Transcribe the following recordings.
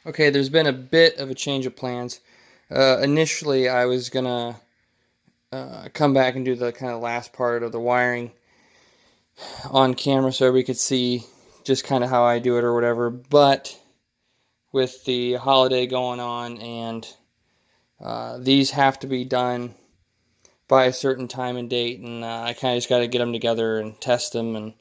Okay, there's been a bit of a change of plans. Initially, I was gonna come back and do the kind of last part of the wiring on camera so we could see just kind of how I do it or whatever. But with the holiday going on and these have to be done by a certain time and date, and I kind of just got to get them together and test them, and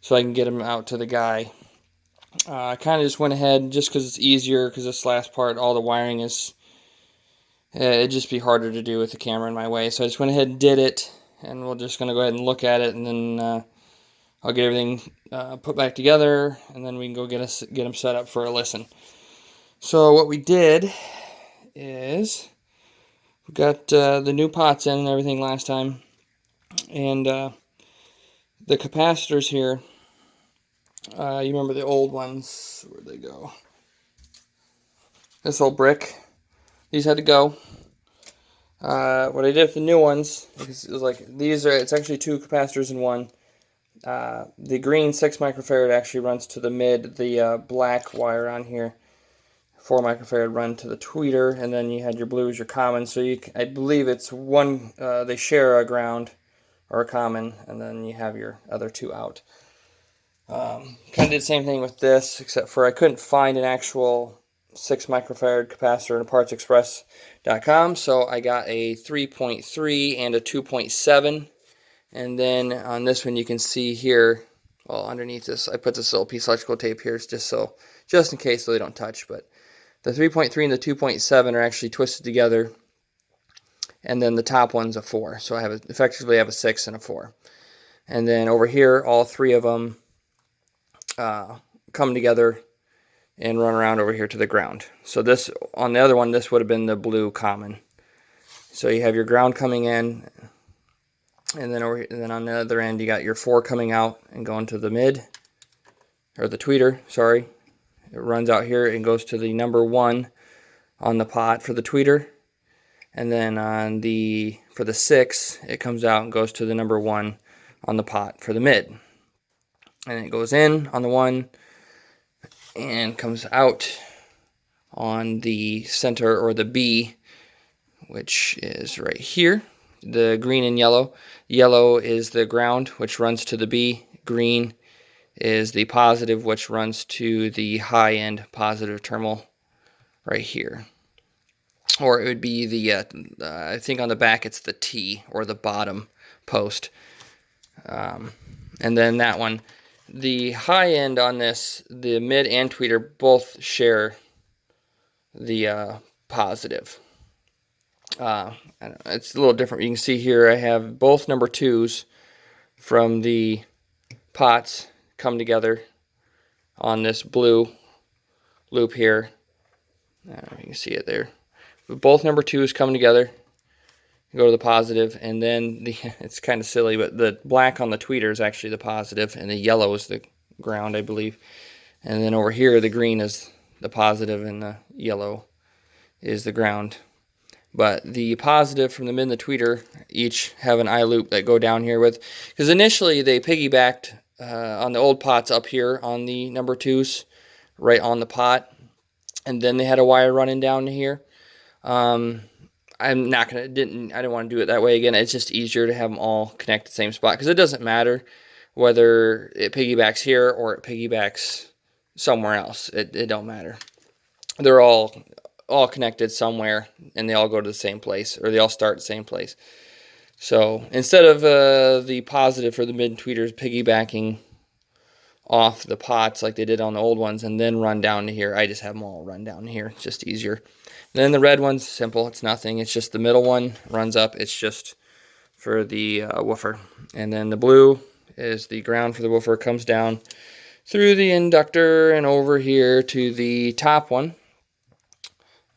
so I can get them out to the guy. I kind of just went ahead just because it's easier, because this last part, all the wiring is, it'd just be harder to do with the camera in my way. So I just went ahead and did it, and we're just going to go ahead and look at it, and then I'll get everything put back together, and then we can go get them set up for a listen. So what we did is we got the new pots in and everything last time, and the capacitors here. You remember the old ones? Where'd they go? This old brick. These had to go. What I did with the new ones, because it was like these are. It's actually two capacitors in one. The green 6 microfarad actually runs to the mid. The black wire on here, 4 microfarad, run to the tweeter, and then you had your blue as your common. So I believe it's one. They share a ground or a common, and then you have your other two out. Kind of did the same thing with this, except for I couldn't find an actual 6 microfarad capacitor in partsexpress.com, so I got a 3.3 and a 2.7, and then on this one you can see here, well, underneath this, I put this little piece of electrical tape here just in case so they don't touch, but the 3.3 and the 2.7 are actually twisted together, and then the top one's a 4, so I effectively have a 6 and a 4. And then over here, all three of them come together and run around over here to the ground. So this, on the other one, this would have been the blue common. So you have your ground coming in, and then on the other end you got your 4 coming out and going to the mid, or the tweeter, sorry. It runs out here and goes to the number 1 on the pot for the tweeter, and then for the 6 it comes out and goes to the number 1 on the pot for the mid. And it goes in on the 1 and comes out on the center, or the B, which is right here. The green and yellow. Yellow is the ground, which runs to the B. Green is the positive, which runs to the high end positive terminal right here. Or it would be the, I think on the back it's the T, or the bottom post. And then that one. The high end on this, the mid and tweeter, both share the positive. It's a little different. You can see here I have both number 2s from the pots come together on this blue loop here. You can see it there. Both number 2s come together, go to the positive, and then it's kind of silly, but the black on the tweeter is actually the positive, and the yellow is the ground, I believe. And then over here, the green is the positive, and the yellow is the ground. But the positive from the mid and the tweeter each have an eye loop that go down here with, because initially they piggybacked on the old pots up here on the number 2s, right on the pot, and then they had a wire running down to here. I didn't want to do it that way again. It's just easier to have them all connect the same spot, because it doesn't matter whether it piggybacks here or it piggybacks somewhere else. It don't matter. They're all connected somewhere, and they all go to the same place, or they all start the same place. So instead of the positive for the mid tweeters piggybacking off the pots like they did on the old ones and then run down to here, I just have them all run down here. It's just easier. Then the red one's simple. It's nothing. It's just the middle one runs up. It's just for the woofer. And then the blue is the ground for the woofer. Comes down through the inductor and over here to the top one.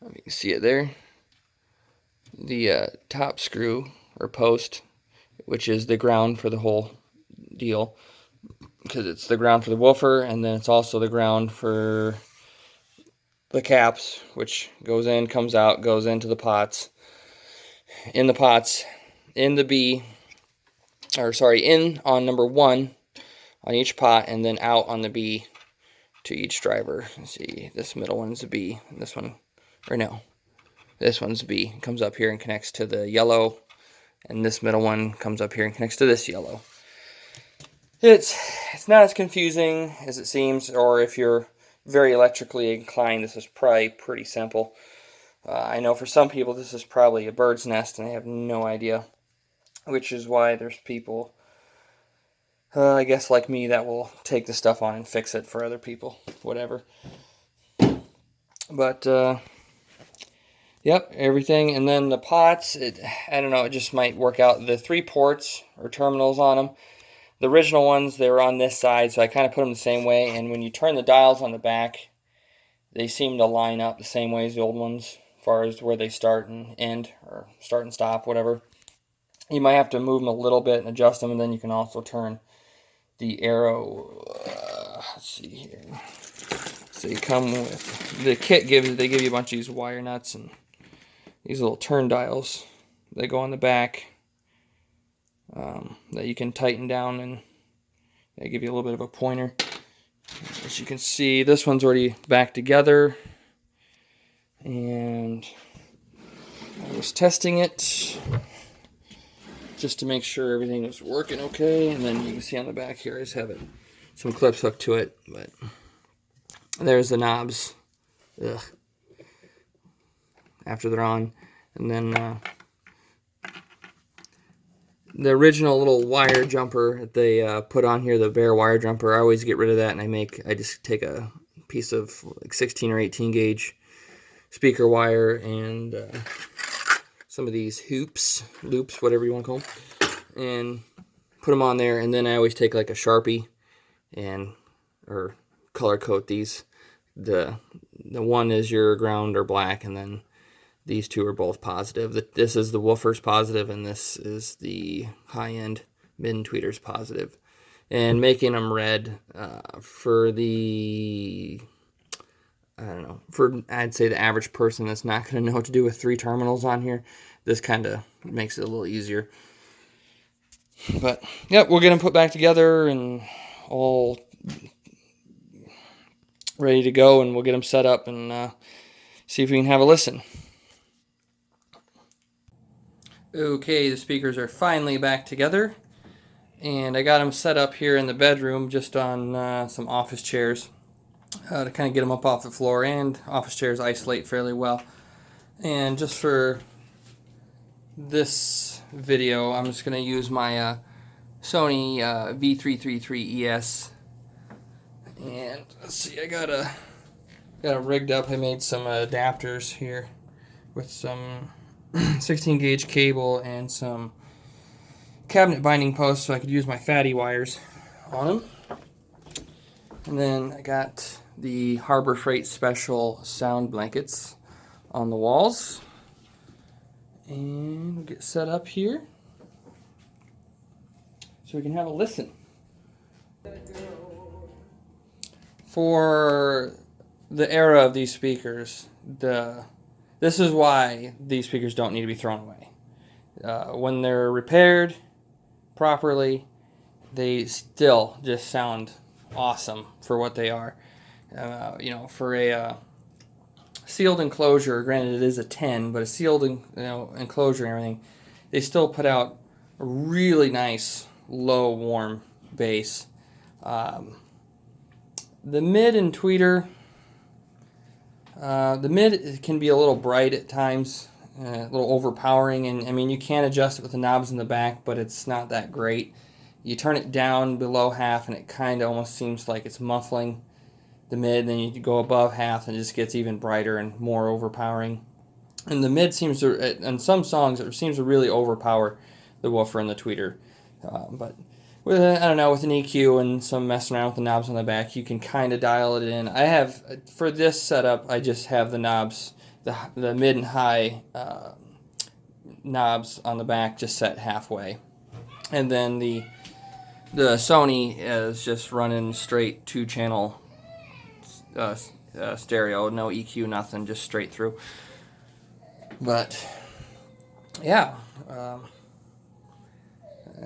You can see it there. The top screw or post, which is the ground for the whole deal, because it's the ground for the woofer, and then it's also the ground for the caps, which goes in, comes out, goes into the pots. In the pots, in the B, or sorry, in on number 1 on each pot, and then out on the B to each driver. Let's see, this middle one's a B, and this one, or no, this one's a B. It comes up here and connects to the yellow, and this middle one comes up here and connects to this yellow. It's not as confusing as it seems, or if you're very electrically inclined, this is probably pretty simple. I know for some people this is probably a bird's nest, and I have no idea, which is why there's people, I guess like me, that will take the stuff on and fix it for other people, whatever. But, yep, everything. And then the pots, I don't know, it just might work out. The 3 ports or terminals on them, the original ones, they were on this side, so I kind of put them the same way. And when you turn the dials on the back, they seem to line up the same way as the old ones, as far as where they start and end, or start and stop, whatever. You might have to move them a little bit and adjust them, and then you can also turn the arrow. Let's see here. So you come with the kit they give you a bunch of these wire nuts and these little turn dials. They go on the back that you can tighten down, and they give you a little bit of a pointer. As you can see, this one's already back together, and I was testing it just to make sure everything was working okay. And then you can see on the back here, I just have some clips hooked to it, but there's the knobs. Ugh. After they're on, and then the original little wire jumper that they put on here, the bare wire jumper, I always get rid of that, and I just take a piece of like 16 or 18 gauge speaker wire and some of these loops, whatever you want to call them, and put them on there. And then I always take like a Sharpie or color code these. The one is your ground or black, and then these two are both positive. This is the woofer's positive, and this is the high-end mid-tweeter's positive. And making them red for the, I don't know, I'd say the average person that's not going to know what to do with 3 terminals on here, this kind of makes it a little easier. But, yep, we'll get them put back together and all ready to go, and we'll get them set up and see if we can have a listen. Okay, the speakers are finally back together, and I got them set up here in the bedroom just on some office chairs to kind of get them up off the floor, and office chairs isolate fairly well. And just for this video, I'm just going to use my Sony V333ES, and let's see, I got it rigged up. I made some adapters here with some 16 gauge cable and some cabinet binding posts so I could use my fatty wires on them. And then I got the Harbor Freight Special sound blankets on the walls. And we'll get set up here so we can have a listen. For the era of these speakers, this is why these speakers don't need to be thrown away. When they're repaired properly, they still just sound awesome for what they are. You know, for a sealed enclosure, granted it is a 10, but a sealed enclosure and everything, they still put out a really nice low warm bass. The mid and tweeter, the mid can be a little bright at times, a little overpowering, and I mean you can adjust it with the knobs in the back, but it's not that great. You turn it down below half and it kind of almost seems like it's muffling the mid, and then you go above half and it just gets even brighter and more overpowering. And the mid seems to, in some songs, it seems to really overpower the woofer and the tweeter. But with, I don't know, with an EQ and some messing around with the knobs on the back, you can kind of dial it in. I have, for this setup, I just have the knobs, the mid and high knobs on the back just set halfway. And then the Sony is just running straight 2-channel stereo, no EQ, nothing, just straight through. But yeah,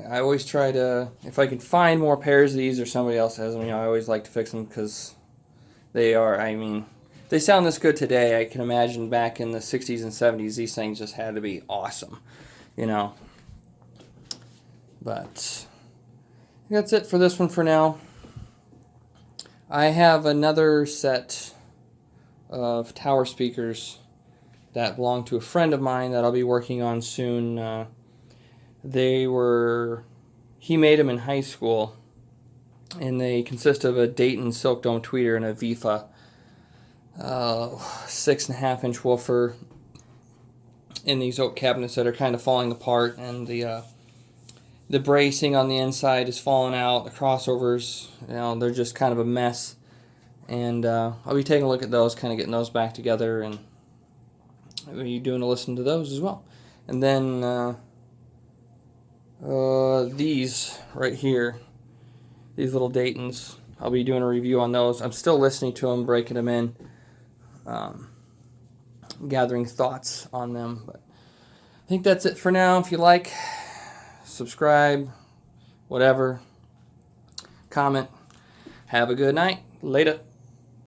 I always try to, if I can find more pairs of these or somebody else has them, you know, I always like to fix them because They are, I mean, they sound this good today. I can imagine back in the 60s and 70s, these things just had to be awesome, you know. But that's it for this one for now. I have another set of tower speakers that belong to a friend of mine that I'll be working on soon. He made them in high school, and they consist of a Dayton Silk Dome tweeter and a VIFA 6.5-inch woofer in these oak cabinets that are kind of falling apart, and the bracing on the inside is falling out. The crossovers, you know, they're just kind of a mess. And I'll be taking a look at those, kind of getting those back together, and I'll be doing a listen to those as well. And then these right here, these little Daytons, I'll be doing a review on those. I'm still listening to them, breaking them in, gathering thoughts on them. But I think that's it for now. If you like, subscribe, whatever, comment. Have a good night. Later.